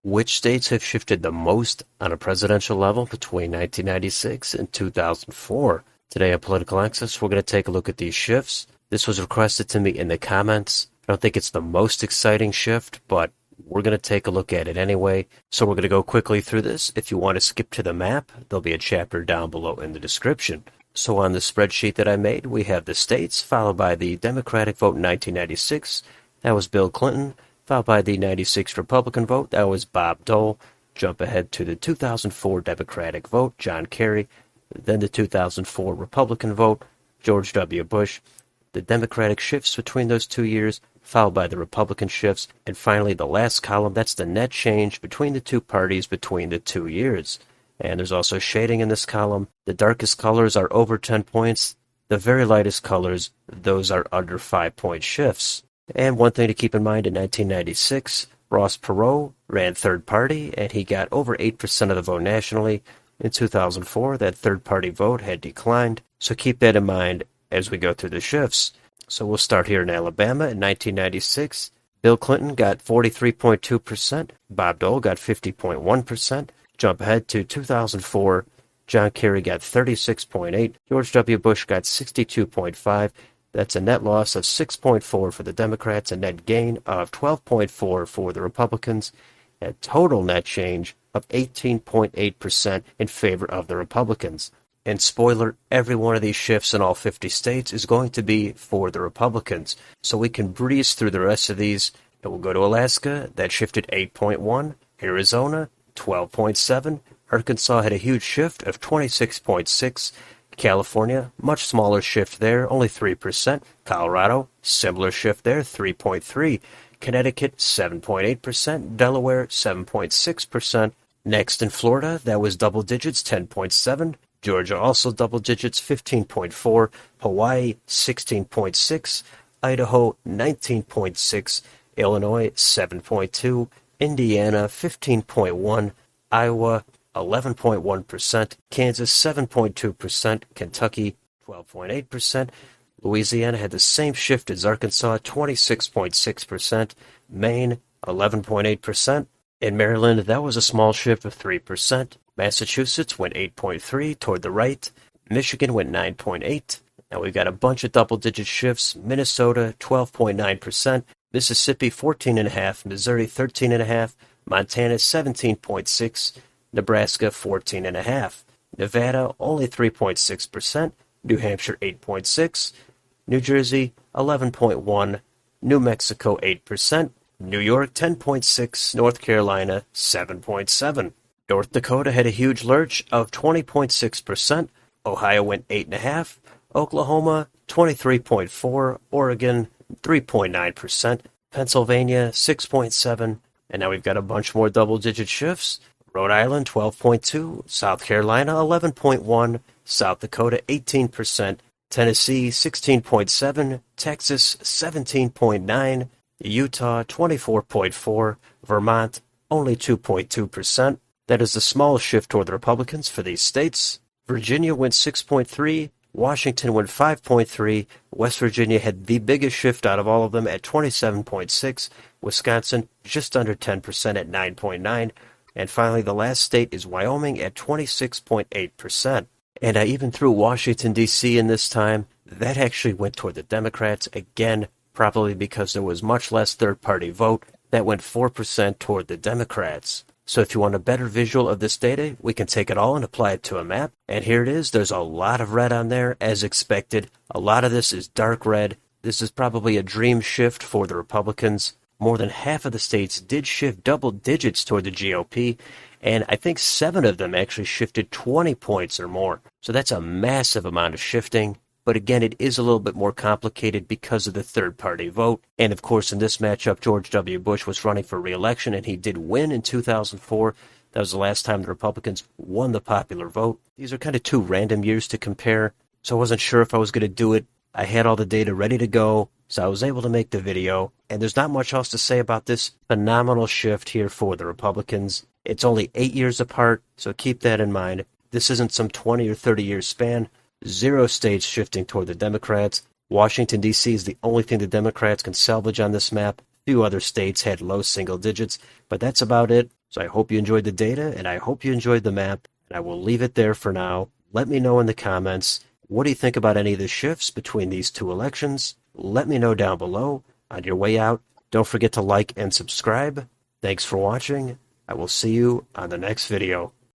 Which states have shifted the most on a presidential level between 1996 and 2004? Today on Political Access, we're going to take a look at these shifts. This was requested to me in the comments. I don't think it's the most exciting shift, but we're going to take a look at it anyway. So we're going to go quickly through this. If you want to skip to the map, there'll be a chapter down below in the description. So on the spreadsheet that I made, we have the states, followed by the Democratic vote in 1996. That was Bill Clinton. Followed by the 96 Republican vote, that was Bob Dole. Jump ahead to the 2004 Democratic vote, John Kerry. Then the 2004 Republican vote, George W. Bush. The Democratic shifts between those 2 years, followed by the Republican shifts. And finally, the last column, that's the net change between the two parties between the 2 years. And there's also shading in this column. The darkest colors are over 10 points. The very lightest colors, those are under 5-point shifts. And one thing to keep in mind, in 1996, Ross Perot ran third party, and he got over 8% of the vote nationally. In 2004, that third party vote had declined, so keep that in mind as we go through the shifts. So we'll start here in Alabama in 1996. Bill Clinton got 43.2%, Bob Dole got 50.1%. Jump ahead to 2004, John Kerry got 36.8%, George W. Bush got 62.5%. That's a net loss of 6.4 for the Democrats, a net gain of 12.4 for the Republicans, a total net change of 18.8% in favor of the Republicans. And spoiler, every one of these shifts in all 50 states is going to be for the Republicans. So we can breeze through the rest of these, and we'll go to Alaska. That shifted 8.1, Arizona 12.7, Arkansas had a huge shift of 26.6, California, much smaller shift there, only 3%. Colorado, similar shift there, 3.3%. Connecticut, 7.8%. Delaware, 7.6%. Next in Florida, that was double digits, 10.7%. Georgia also double digits, 15.4%. Hawaii, 16.6%. Idaho, 19.6%. Illinois, 7.2%. Indiana, 15.1%. Iowa, 11.1%, Kansas 7.2%, Kentucky 12.8%, Louisiana had the same shift as Arkansas, 26.6%, Maine 11.8%, in Maryland that was a small shift of 3%, Massachusetts went 8.3% toward the right, Michigan went 9.8%, now we've got a bunch of double-digit shifts, Minnesota 12.9%, Mississippi 14.5%, Missouri 13.5%, Montana 17.6%, Nebraska 14.5%, Nevada only 3.6%, New Hampshire 8.6%, New Jersey 11.1%, New Mexico 8%, New York 10.6%, North Carolina 7.7%. North Dakota had a huge lurch of 20.6%, Ohio went 8.5%, Oklahoma 23.4%, Oregon 3.9%, Pennsylvania 6.7%, and now we've got a bunch more double-digit shifts. Rhode Island 12.2%, South Carolina 11.1%, South Dakota 18%, Tennessee 16.7%, Texas 17.9%, Utah 24.4%, Vermont only 2.2%. That is the smallest shift toward the Republicans for these states. Virginia went 6.3%, Washington went 5.3%, West Virginia had the biggest shift out of all of them at 27.6%, Wisconsin just under 10% at 9.9%. And finally, the last state is Wyoming at 26.8%. And I even threw Washington, D.C. in this time. That actually went toward the Democrats, again, probably because there was much less third-party vote. That went 4% toward the Democrats. So if you want a better visual of this data, we can take it all and apply it to a map. And here it is. There's a lot of red on there, as expected. A lot of this is dark red. This is probably a dream shift for the Republicans. More than half of the states did shift double digits toward the GOP, and I think 7 of them actually shifted 20 points or more. So that's a massive amount of shifting. But again, it is a little bit more complicated because of the third-party vote. And of course, in this matchup, George W. Bush was running for re-election, and he did win in 2004. That was the last time the Republicans won the popular vote. These are kind of two random years to compare, so I wasn't sure if I was going to do it. I had all the data ready to go, so I was able to make the video. And there's not much else to say about this phenomenal shift here for the Republicans. It's only 8 years apart, so keep that in mind. This isn't some 20 or 30 year span. 0 states shifting toward the Democrats. Washington, D.C. is the only thing the Democrats can salvage on this map. Few other states had low single digits, but that's about it. So I hope you enjoyed the data, and I hope you enjoyed the map, and I will leave it there for now. Let me know in the comments, what do you think about any of the shifts between these two elections? Let me know down below. On your way out, don't forget to like and subscribe. Thanks for watching. I will see you on the next video.